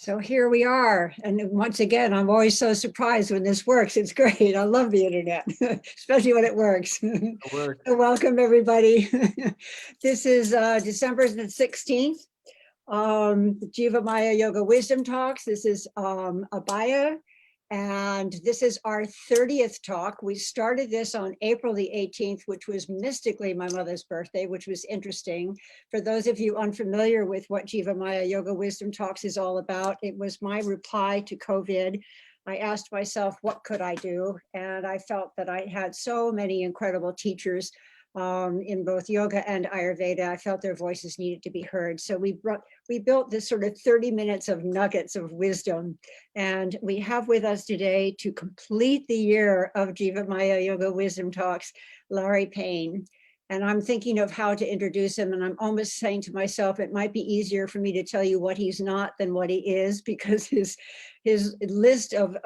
So here we are. And once again, I'm always so surprised when this works. It's great. I love the internet, especially when it works. So welcome, everybody. This is December the 16th, the Jivamaya Yoga Wisdom Talks. This is Abaya. And this is our 30th talk. We started this on April the 18th, which was mystically my mother's birthday, which was interesting. For those of you unfamiliar with what Jivamaya Yoga Wisdom Talks is all about, it was my reply to COVID. I asked myself, what could I do? And I felt that I had so many incredible teachers in both yoga and Ayurveda. I felt their voices needed to be heard. So we built this sort of 30 minutes of nuggets of wisdom. And we have with us today, to complete the year of Jivamaya Yoga Wisdom Talks, Larry Payne. And I'm thinking of how to introduce him. And I'm almost saying to myself, it might be easier for me to tell you what he's not than what he is, because his list of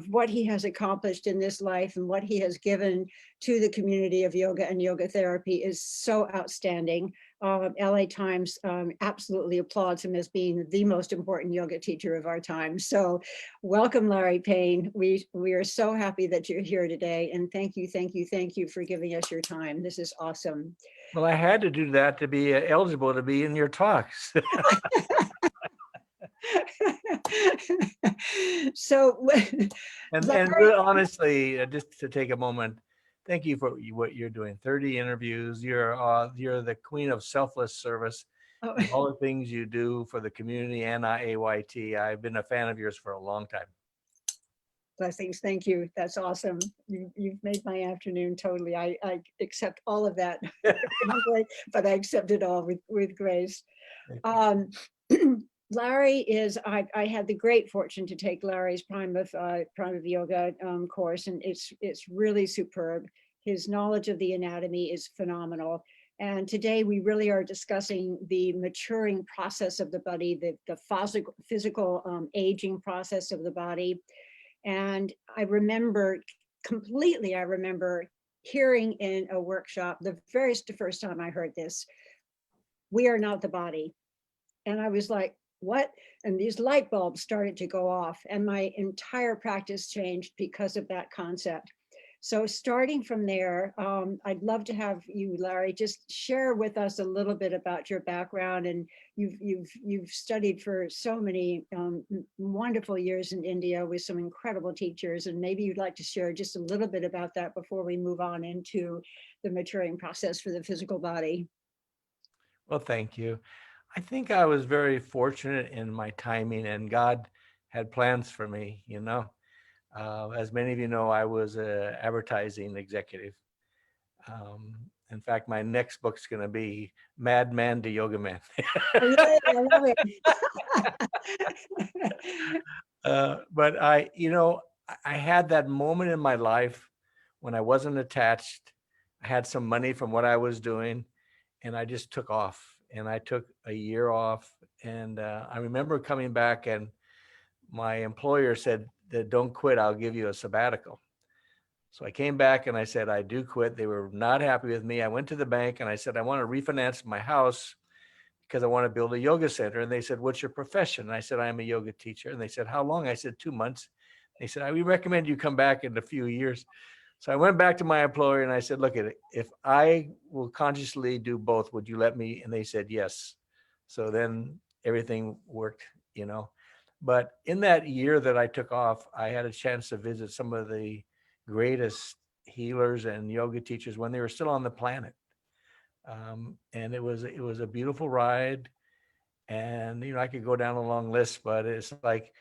what he has accomplished in this life and what he has given to the community of yoga and yoga therapy is so outstanding. LA Times absolutely applauds him as being the most important yoga teacher of our time. So welcome, Larry Payne. We are so happy that you're here today. And thank you for giving us your time. This is awesome. Well, I had to do that to be eligible to be in your talks. So, and really, honestly, just to take a moment, thank you for what you're doing. 30 interviews. You're the queen of selfless service. Oh. All the things you do for the community and AYT. I've been a fan of yours for a long time. Blessings. Thank you. That's awesome. You've made my afternoon totally. I accept all of that, but I accept it all with grace. Larry is, I had the great fortune to take Larry's Prime of Yoga course, and it's really superb. His knowledge of the anatomy is phenomenal. And today we really are discussing the maturing process of the body, the physical aging process of the body. And I remember hearing in a workshop, the very first time I heard this, we are not the body. And I was like, what? And these light bulbs started to go off, and my entire practice changed because of that concept. So starting from there, I'd love to have you, Larry, just share with us a little bit about your background. And you've studied for so many wonderful years in India with some incredible teachers, and maybe you'd like to share just a little bit about that before we move on into the maturing process for the physical body. Well, thank you. I think I was very fortunate in my timing, and God had plans for me, you know. As many of you know, I was an advertising executive. In fact, my next book's going to be Madman to Yoga Man. I love it. But I had that moment in my life when I wasn't attached. I had some money from what I was doing, and I just took off. And I took a year off. And I remember coming back, and my employer said, don't quit, I'll give you a sabbatical. So I came back and I said, I do quit. They were not happy with me. I went to the bank and I said, I want to refinance my house because I want to build a yoga center. And they said, what's your profession? And I said, I'm a yoga teacher. And they said, how long? I said, 2 months. They said, we recommend you come back in a few years. So I went back to my employer and I said, look at it, if I will consciously do both, would you let me? And they said, yes. So then everything worked, you know. But in that year that I took off, I had a chance to visit some of the greatest healers and yoga teachers when they were still on the planet. And it was a beautiful ride. And, you know, I could go down a long list, but it's like,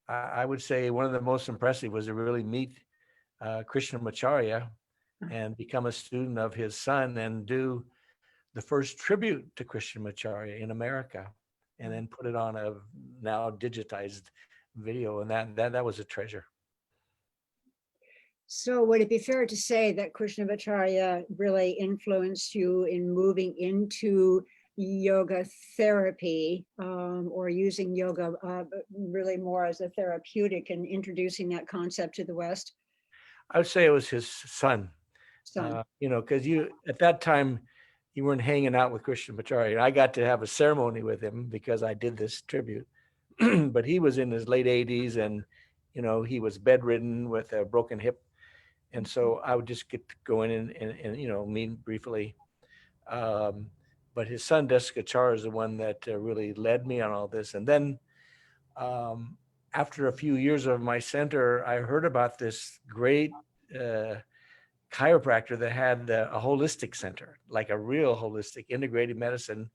I would say one of the most impressive was to really meet Krishnamacharya and become a student of his son and do the first tribute to Krishnamacharya in America, and then put it on a now digitized video. And that was a treasure. So would it be fair to say that Krishnamacharya really influenced you in moving into yoga therapy, or using yoga really more as a therapeutic and introducing that concept to the West? I would say it was his son. You know, because at that time, you weren't hanging out with Krishnamacharya. I got to have a ceremony with him because I did this tribute. but he was in his late 80s, and he was bedridden with a broken hip, and so I would just get to go in and meet briefly. Um, but his son Descachar is the one that really led me on all this. And then um, after a few years of my center, I heard about this great chiropractor that had a holistic center, like a real holistic integrated medicine.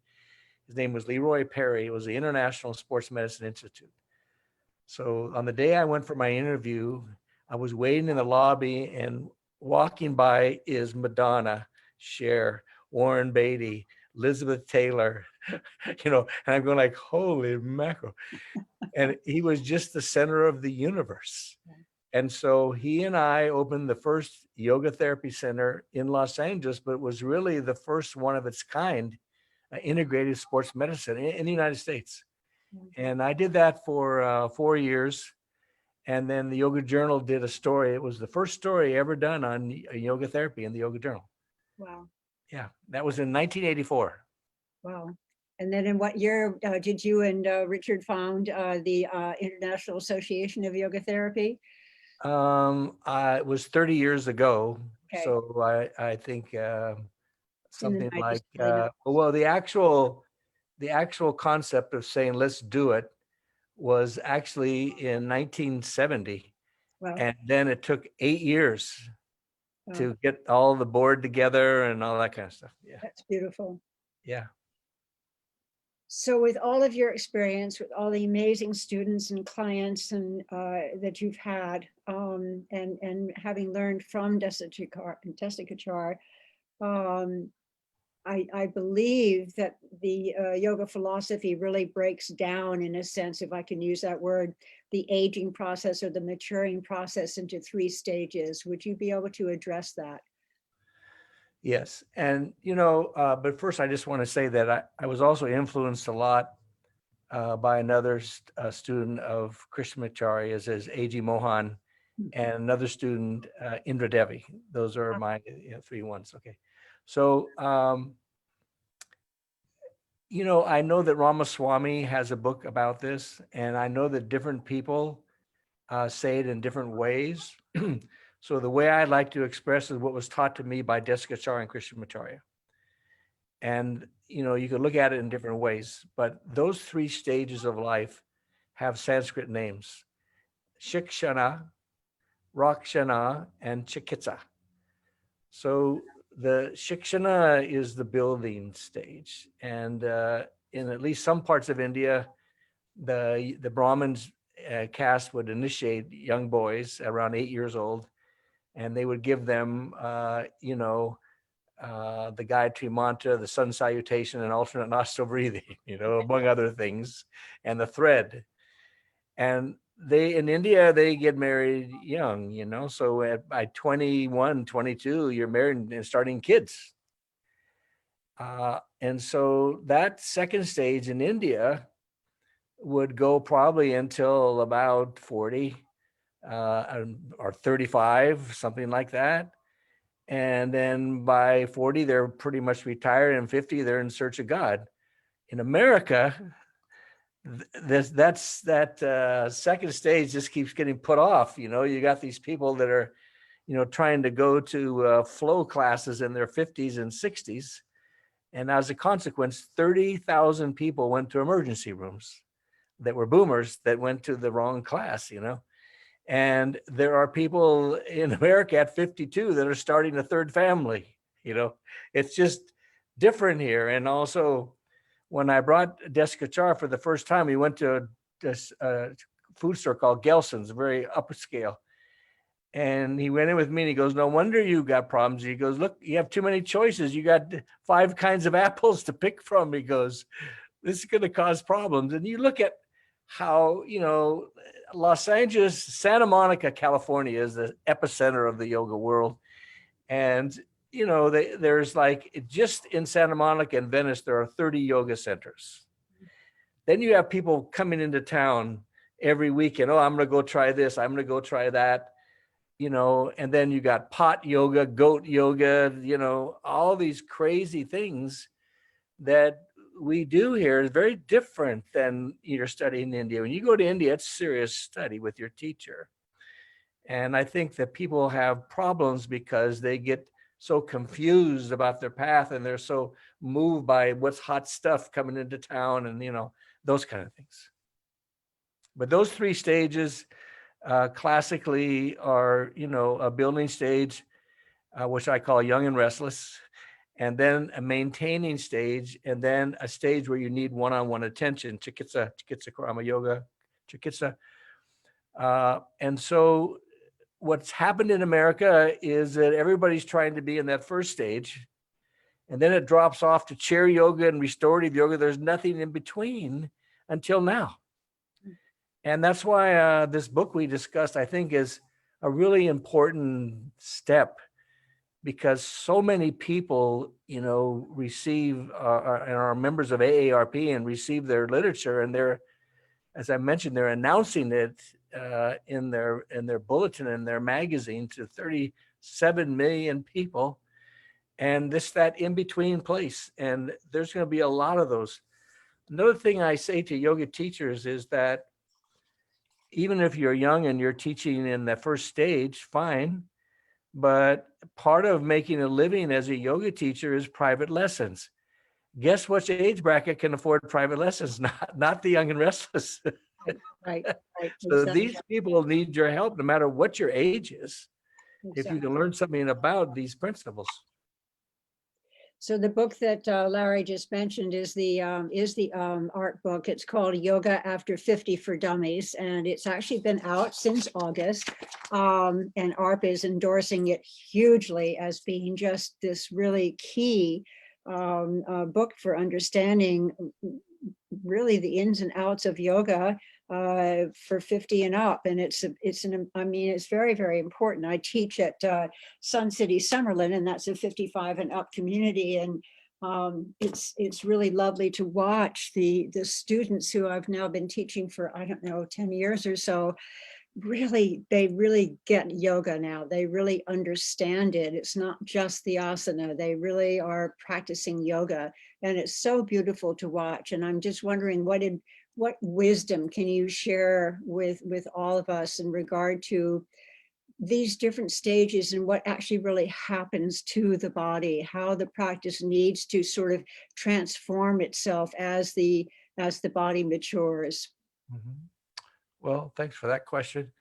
His name was Leroy Perry. It was the International Sports Medicine Institute. So on the day I went for my interview, I was waiting in the lobby, and walking by is Madonna, Cher, Warren Beatty, Elizabeth Taylor, and I'm going like, holy mackerel. And he was just the center of the universe. And so he and I opened the first yoga therapy center in Los Angeles, but it was really the first one of its kind, integrated sports medicine in the United States. And I did that for 4 years. And then the Yoga Journal did a story. It was the first story ever done on yoga therapy in the Yoga Journal. Wow. Yeah, that was in 1984. Wow. And then in what year did you and Richard found the International Association of Yoga Therapy? It was 30 years ago. Okay. So I think something like, 90s. well, the actual concept of saying, let's do it, was actually in 1970. Wow. And then it took 8 years Wow. to get all the board together and all that kind of stuff. Yeah. That's beautiful. Yeah. So with all of your experience, with all the amazing students and clients and that you've had, and having learned from Descachar, I believe that the yoga philosophy really breaks down, in a sense, if I can use that word, the aging process or the maturing process into 3 stages. Would you be able to address that? Yes. And, but first I just want to say that I was also influenced a lot by another student of Krishnamacharya's, as A.G. Mohan, and another student, Indra Devi. Those are my 3 ones. Okay. So, I know that Ramaswamy has a book about this, and I know that different people say it in different ways. So the way I'd like to express is what was taught to me by Descachar and Krishnamacharya. And, you could look at it in different ways, but those 3 stages of life have Sanskrit names: Shikshana, Rakshana, and Chikitsa. So the Shikshana is the building stage. And in at least some parts of India, the Brahmins caste would initiate young boys around 8 years old, and they would give them, the Gayatri Mantra, the sun salutation, and alternate nostril breathing, among other things, and the thread. And in India, they get married young, so by 21, 22, you're married and starting kids. And so that second stage in India would go probably until about 40 or 35, something like that. And then by 40, they're pretty much retired, and 50, they're in search of God. In America, that second stage just keeps getting put off. You got these people that are, trying to go to flow classes in their 50s and 60s. And as a consequence, 30,000 people went to emergency rooms that were boomers that went to the wrong class, And there are people in America at 52 that are starting a 3rd family. It's just different here. And also, when I brought Descachar for the first time, we went to a food store called Gelson's, very upscale. And he went in with me and he goes, "No wonder you got problems." He goes, "Look, you have too many choices. You got 5 kinds of apples to pick from." He goes, "This is going to cause problems." And you look at how, Los Angeles, Santa Monica, California is the epicenter of the yoga world. And, there's like, just in Santa Monica and Venice, there are 30 yoga centers. Then you have people coming into town every weekend. "Oh, I'm going to go try this. I'm going to go try that." And then you got pot yoga, goat yoga, all these crazy things that we do here is very different than you're studying in India. When you go to India, it's serious study with your teacher. And I think that people have problems because they get so confused about their path and they're so moved by what's hot stuff coming into town and, those kind of things. But those three stages classically are, a building stage, which I call young and restless, and then a maintaining stage, and then a stage where you need one-on-one attention, chikitsa, karma yoga, chikitsa. And so what's happened in America is that everybody's trying to be in that first stage, and then it drops off to chair yoga and restorative yoga. There's nothing in between until now. And that's why this book we discussed, I think, is a really important step, because so many people, receive and are members of AARP and receive their literature, and they're, as I mentioned, they're announcing it in their bulletin and their magazine to 37 million people, and that in between place. And there's going to be a lot of those. Another thing I say to yoga teachers is that even if you're young and you're teaching in the first stage, fine. But part of making a living as a yoga teacher is private lessons. Guess which age bracket can afford private lessons? Not the young and restless. Right. So Exactly. these people need your help no matter what your age is, if you can learn something about these principles. So the book that Larry just mentioned is the art book. It's called Yoga After 50 for Dummies, and it's actually been out since August. And ARP is endorsing it hugely as being just this really key book for understanding really the ins and outs of yoga for 50 and up. And it's very, very important. I teach at Sun City Summerlin, and that's a 55 and up community. And it's really lovely to watch the students who I've now been teaching for, 10 years or so. They really get yoga now. They really understand it. It's not just the asana. They really are practicing yoga, and it's so beautiful to watch. And I'm just wondering, what wisdom can you share with all of us in regard to these different stages and what actually really happens to the body, how the practice needs to sort of transform itself as the body matures? Mm-hmm. Well, thanks for that question.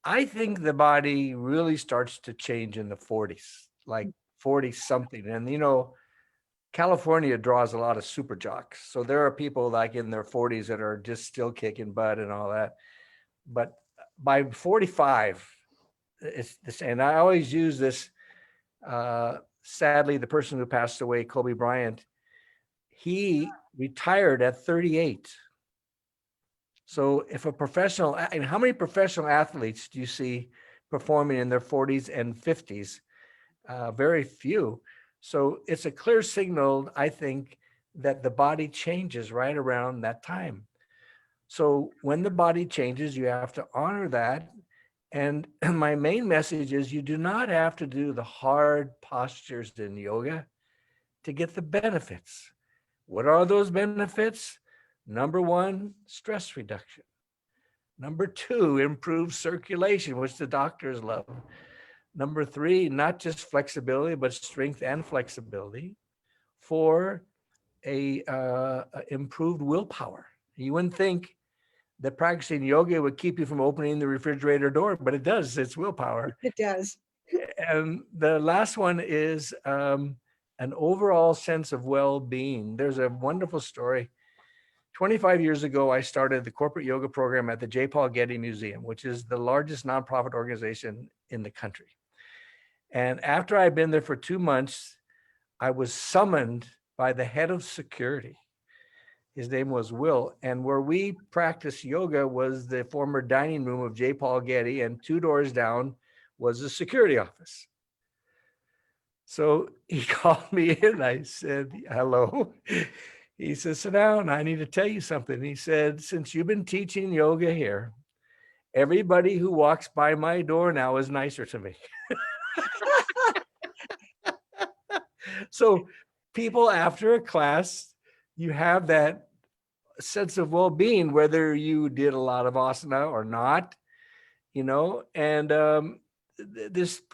I think the body really starts to change in the 40s, like 40 something. And, California draws a lot of super jocks. So there are people like in their 40s that are just still kicking butt and all that. But by 45, it's the same. And I always use this. Sadly, the person who passed away, Kobe Bryant, he retired at 38. So if a professional, and how many professional athletes do you see performing in their 40s and 50s? Very few. So it's a clear signal, I think, that the body changes right around that time. So when the body changes, you have to honor that. And my main message is you do not have to do the hard postures in yoga to get the benefits. What are those benefits? Number one, stress reduction. Number two, improved circulation, which the doctors love. Number three, not just flexibility, but strength and flexibility. Four, a improved willpower. You wouldn't think that practicing yoga would keep you from opening the refrigerator door, but it does. It's willpower. It does. And the last one is an overall sense of well-being. There's a wonderful story. 25 years ago, I started the corporate yoga program at the J. Paul Getty Museum, which is the largest nonprofit organization in the country. And after I'd been there for 2 months, I was summoned by the head of security. His name was Will. And where we practiced yoga was the former dining room of J. Paul Getty, and 2 doors down was the security office. So he called me in. I said, hello. He said, sit down. I need to tell you something. He said, since you've been teaching yoga here, everybody who walks by my door now is nicer to me. So people after a class you have that sense of well-being, whether you did a lot of asana or not, and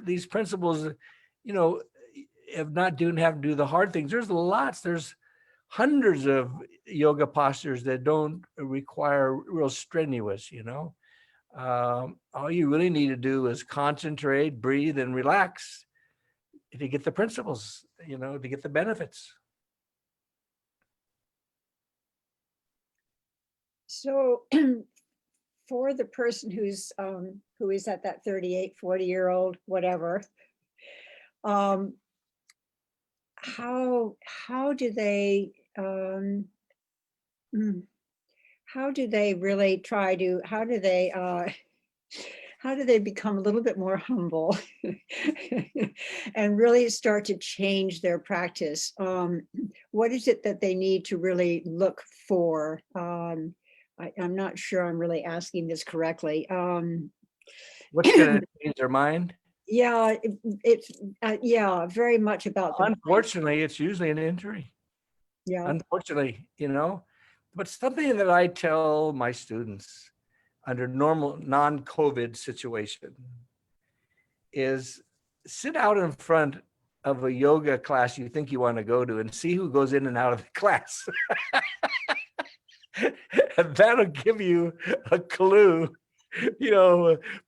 these principles, have not doing have to do the hard things. There's hundreds of yoga postures that don't require real strenuous, all you really need to do is concentrate, breathe, and relax to get the principles, to get the benefits. So for the person who is at that 38, 40-year-old, whatever, how do they really try to, how do they become a little bit more humble and really start to change their practice? What is it that they need to really look for? I'm not sure I'm really asking this correctly. What's going to change their mind? Yeah, it's very much about the Unfortunately, it's usually an injury. Yeah. Unfortunately, but something that I tell my students under normal non-COVID situation is sit out in front of a yoga class you think you want to go to and see who goes in and out of the class. And that'll give you a clue.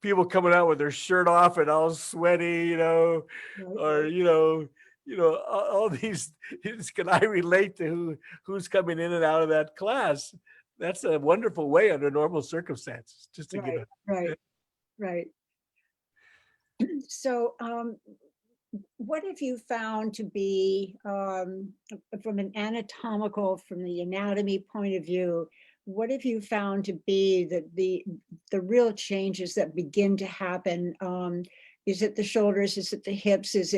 People coming out with their shirt off and all sweaty, or all these. Can I relate to who's coming in and out of that class? That's a wonderful way under normal circumstances, just to get right. So, what have you found to be, from the anatomy point of view, what have you found to be the real changes that begin to happen? Is it the shoulders? Is it the hips? Does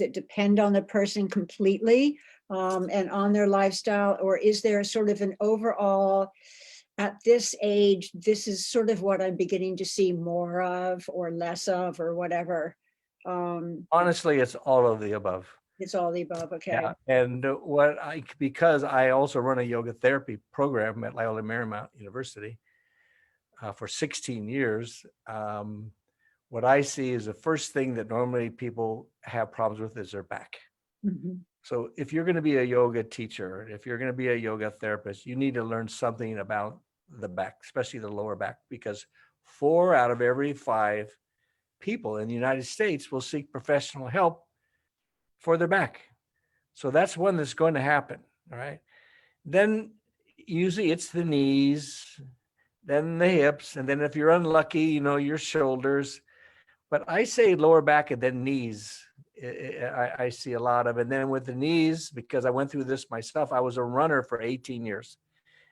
it depend on the person completely, and on their lifestyle? Or is there sort of an overall, at this age, this is sort of what I'm beginning to see more of or less of or whatever? Honestly, it's all of the above. It's all the above. Okay. Yeah. And because I also run a yoga therapy program at Loyola Marymount University for 16 years, what I see is the first thing that normally people have problems with is their back. Mm-hmm. So if you're going to be a yoga teacher, if you're going to be a yoga therapist, you need to learn something about the back, especially the lower back, because 4 out of every 5 people in the United States will seek professional help for their back. So that's one that's going to happen. All right. Then usually it's the knees, then the hips, and then if you're unlucky, your shoulders. But I say lower back and then knees. I see a lot of, and then with the knees, because I went through this myself, I was a runner for 18 years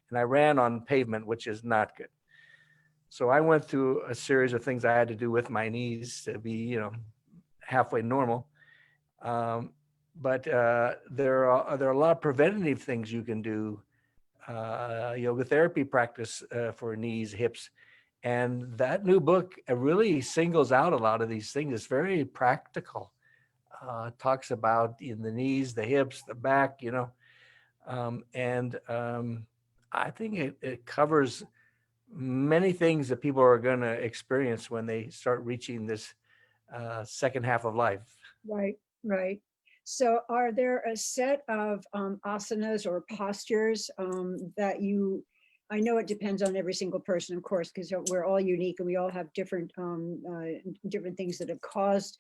and I ran on pavement, which is not good. So I went through a series of things I had to do with my knees to be, halfway normal. But there are a lot of preventative things you can do, yoga therapy practice for knees, hips. And that new book really singles out a lot of these things. It's very practical. Talks about in the knees, the hips, the back, I think it covers many things that people are going to experience when they start reaching this second half of life. Right. So are there a set of asanas or postures that I know it depends on every single person, of course, because we're all unique and we all have different things that have caused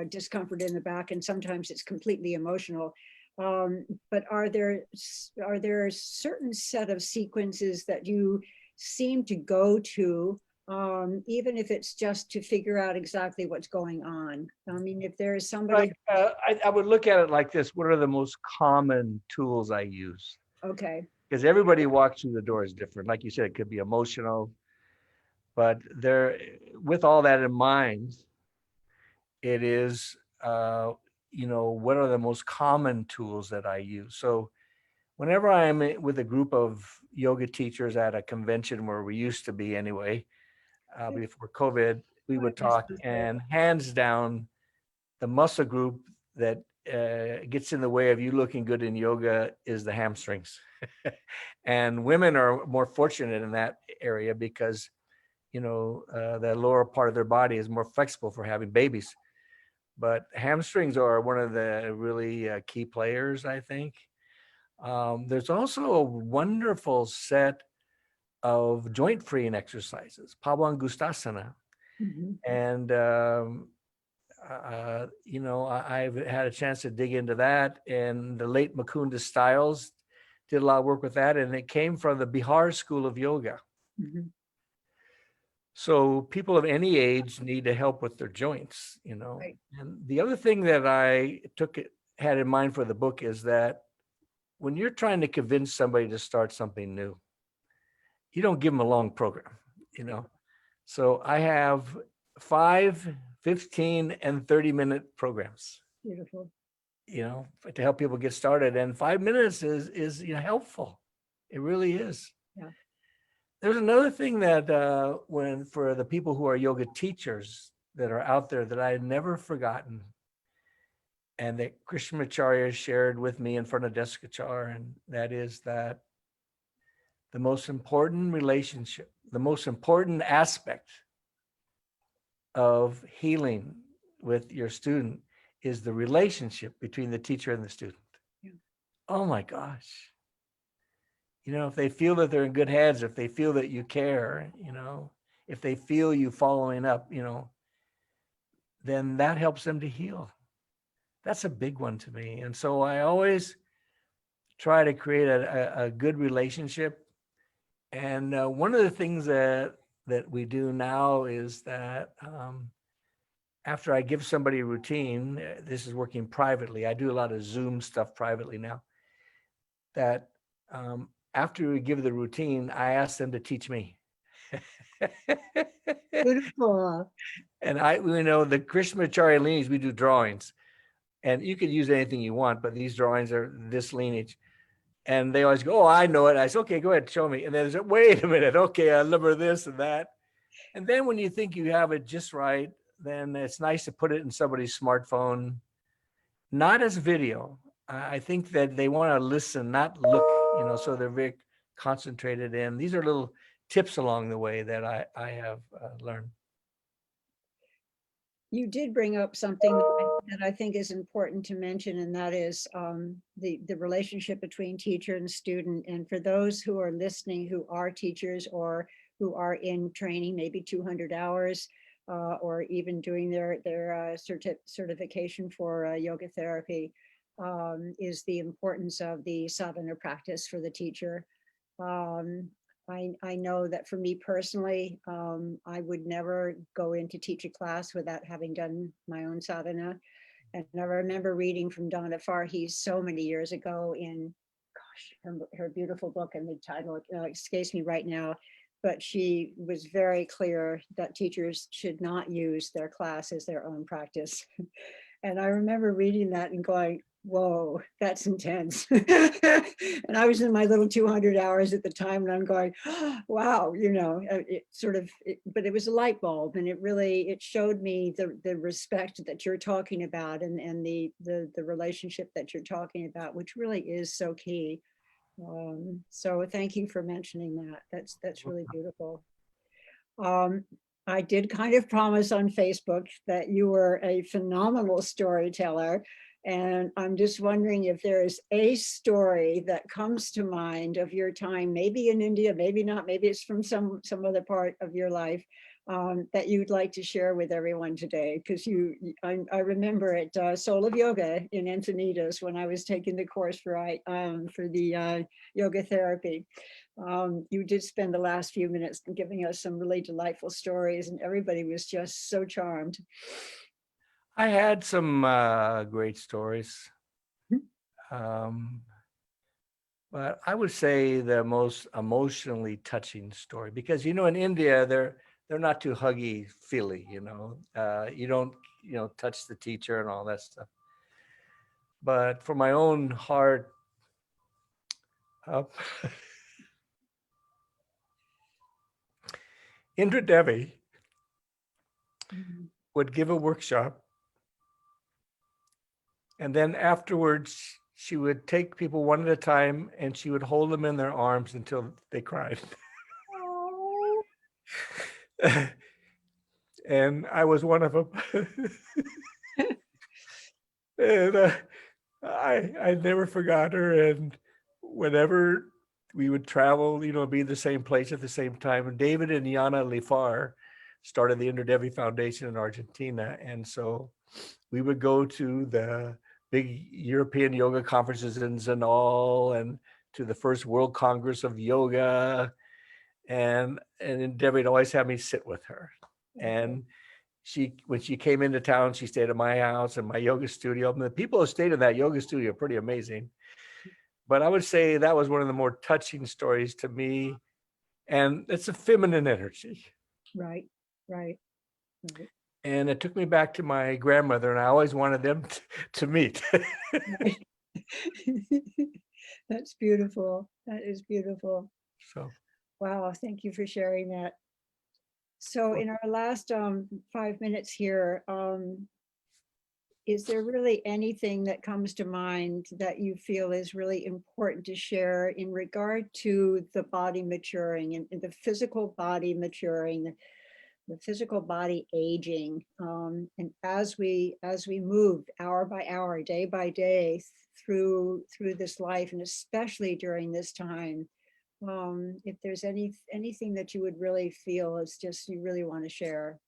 discomfort in the back, and sometimes it's completely emotional. But are there a certain set of sequences that you seem to go to, even if it's just to figure out exactly what's going on? I mean, if there is somebody. I would look at it like this. What are the most common tools I use? Okay. Because everybody walks through the door is different. Like you said, it could be emotional, but with all that in mind, it is, what are the most common tools that I use? So whenever I'm with a group of yoga teachers at a convention, where we used to be anyway, before COVID, we would talk, and hands down, the muscle group that gets in the way of you looking good in yoga is the hamstrings. And women are more fortunate in that area because, the lower part of their body is more flexible for having babies. But hamstrings are one of the really key players, I think. There's also a wonderful set of joint freeing exercises, Pavangustasana. And, I've had a chance to dig into that. And the late Mukunda Stiles did a lot of work with that. And it came from the Bihar School of Yoga. So people of any age need to help with their joints, Right. And the other thing that I had in mind for the book is that when you're trying to convince somebody to start something new, you don't give them a long program, So I have 5, 15, and 30-minute programs, Beautiful. To help people get started. And 5 minutes is helpful. It really is. Yeah. There's another thing that for the people who are yoga teachers that are out there that I had never forgotten, and that Krishnamacharya shared with me in front of Deskachar, and that is that the most important relationship, the most important aspect of healing with your student is the relationship between the teacher and the student. Yeah. Oh my gosh. If they feel that they're in good hands, if they feel that you care, if they feel you following up, then that helps them to heal. That's a big one to me. And so I always try to create a good relationship. And one of the things that we do now is that after I give somebody a routine, this is working privately. I do a lot of Zoom stuff privately now. That after we give the routine, I ask them to teach me. Beautiful. And the Krishnamacharya lineage, we do drawings. And you could use anything you want, but these drawings are this lineage. And they always go, oh, I know it. I said, okay, go ahead, show me. And then they say, wait a minute. Okay, I remember this and that. And then when you think you have it just right, then it's nice to put it in somebody's smartphone, not as video. I think that they want to listen, not look, so they're very concentrated in. These are little tips along the way that I have learned. You did bring up something that I think is important to mention, and that is the relationship between teacher and student. And for those who are listening, who are teachers or who are in training, maybe 200 hours, or even doing their certification for yoga therapy, is the importance of the sadhana practice for the teacher. I know that for me personally, I would never go in to teach a class without having done my own sadhana. And I remember reading from Donna Farhi so many years ago in, gosh, her beautiful book, and the title escapes me right now, but she was very clear that teachers should not use their class as their own practice. And I remember reading that and going, whoa, that's intense. And I was in my little 200 hours at the time, and I'm going, oh, wow, but it was a light bulb, and it showed me the respect that you're talking about, and the relationship that you're talking about, which really is so key. So thank you for mentioning that. That's really beautiful. I did kind of promise on Facebook that you were a phenomenal storyteller. And I'm just wondering if there is a story that comes to mind of your time, maybe in India, maybe not, maybe it's from some other part of your life, that you'd like to share with everyone today. Because I remember at Soul of Yoga in Encinitas when I was taking the course for the yoga therapy. You did spend the last few minutes giving us some really delightful stories, and everybody was just so charmed. I had some great stories. But I would say the most emotionally touching story, because, in India, they're not too huggy feely, you don't, touch the teacher and all that stuff. But for my own heart, Indra Devi would give a workshop And then afterwards, she would take people one at a time and she would hold them in their arms until they cried. Oh, And I was one of them. And I never forgot her. And whenever we would travel, be the same place at the same time. And David and Yana Lifar started the Interdevi Foundation in Argentina. And so we would go to the big European yoga conferences in Zenal and to the first World Congress of Yoga. And Debbie would always have me sit with her. And when she came into town, she stayed at my house and my yoga studio. And the people who stayed in that yoga studio are pretty amazing. But I would say that was one of the more touching stories to me. And it's a feminine energy. right, right, right. And it took me back to my grandmother, and I always wanted them to meet. Right. That's beautiful. That is beautiful. So, Wow, thank you for sharing that. So in our last 5 minutes here, is there really anything that comes to mind that you feel is really important to share in regard to the body maturing and the physical body maturing, the physical body aging, and as we move hour by hour, day by day through this life, and especially during this time, if there's anything that you would really feel is just you really want to share.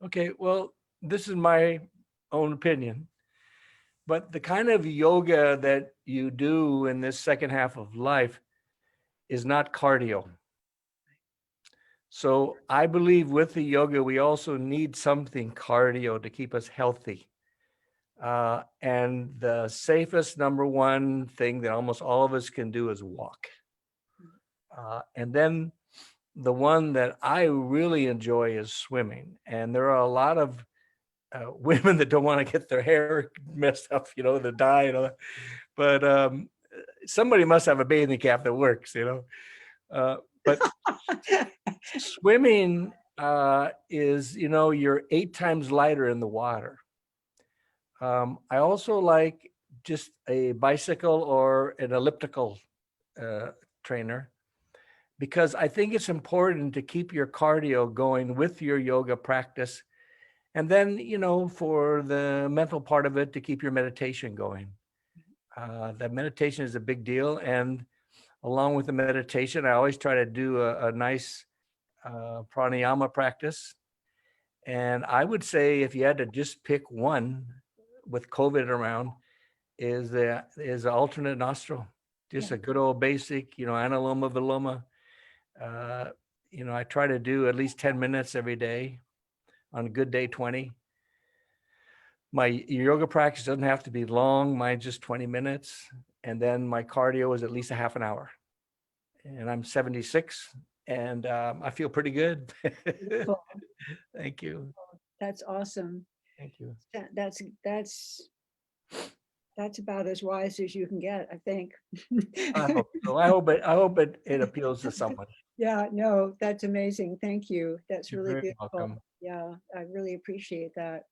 okay, well, this is my own opinion, but the kind of yoga that you do in this second half of life is not cardio. So I believe with the yoga, we also need something cardio to keep us healthy. And the safest number one thing that almost all of us can do is walk. And then the one that I really enjoy is swimming. And there are a lot of women that don't want to get their hair messed up, the dye and all that. But somebody must have a bathing cap that works. But swimming is, you're 8 times lighter in the water. I also like just a bicycle or an elliptical trainer, because I think it's important to keep your cardio going with your yoga practice. And then, for the mental part of it, to keep your meditation going. That meditation is a big deal. And along with the meditation, I always try to do a nice pranayama practice. And I would say if you had to just pick one with COVID around, is alternate nostril, just a good old basic, analoma viloma. I try to do at least 10 minutes every day. On a good day, 20. My yoga practice doesn't have to be long. Mine's just 20 minutes. And then my cardio is at least a half an hour. And I'm 76 and I feel pretty good. Thank you. That's awesome. Thank you. That's about as wise as you can get, I think. I hope so. I hope it appeals to someone. Yeah, no, that's amazing. Thank you. That's You're really very beautiful. welcome. Yeah, I really appreciate that.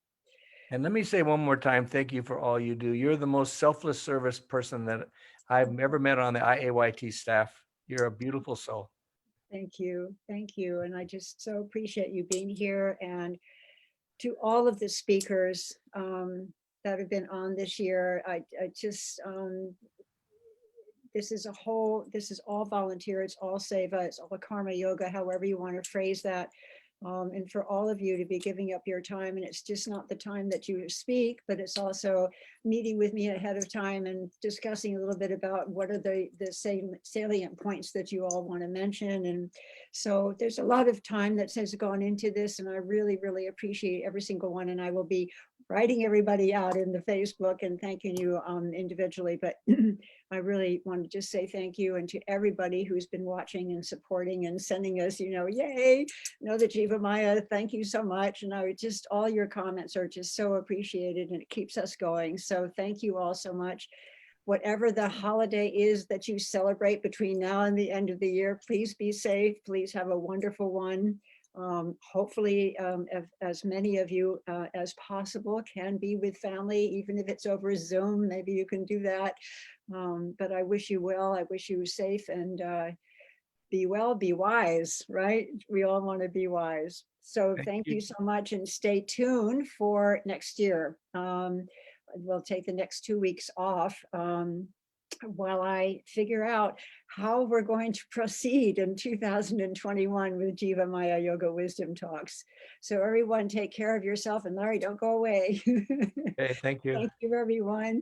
And let me say one more time, thank you for all you do. You're the most selfless service person that I've ever met on the IAYT staff. You're a beautiful soul. Thank you. Thank you. And I just so appreciate you being here. And to all of the speakers that have been on this year, I just, this is all volunteer, it's all seva, it's all karma yoga, however you want to phrase that. And for all of you to be giving up your time, and it's just not the time that you speak, but it's also meeting with me ahead of time and discussing a little bit about what are the salient points that you all want to mention. And so there's a lot of time that has gone into this, and I really, really appreciate every single one. And I will be writing everybody out in the Facebook and thanking you individually, but I really want to just say thank you, and to everybody who's been watching and supporting and sending us, yay, the Jivamaya, thank you so much. And all your comments are just so appreciated, and it keeps us going. So thank you all so much. Whatever the holiday is that you celebrate between now and the end of the year, please be safe. Please have a wonderful one. Hopefully, as many of you as possible can be with family, even if it's over Zoom, maybe you can do that. But I wish you well. I wish you safe and be well, be wise, right? We all want to be wise. So thank you so much, and stay tuned for next year. We'll take the next 2 weeks off while I figure out how we're going to proceed in 2021 with Jivamaya Yoga Wisdom Talks. So everyone take care of yourself, and Larry, don't go away. Okay, thank you. Thank you, everyone.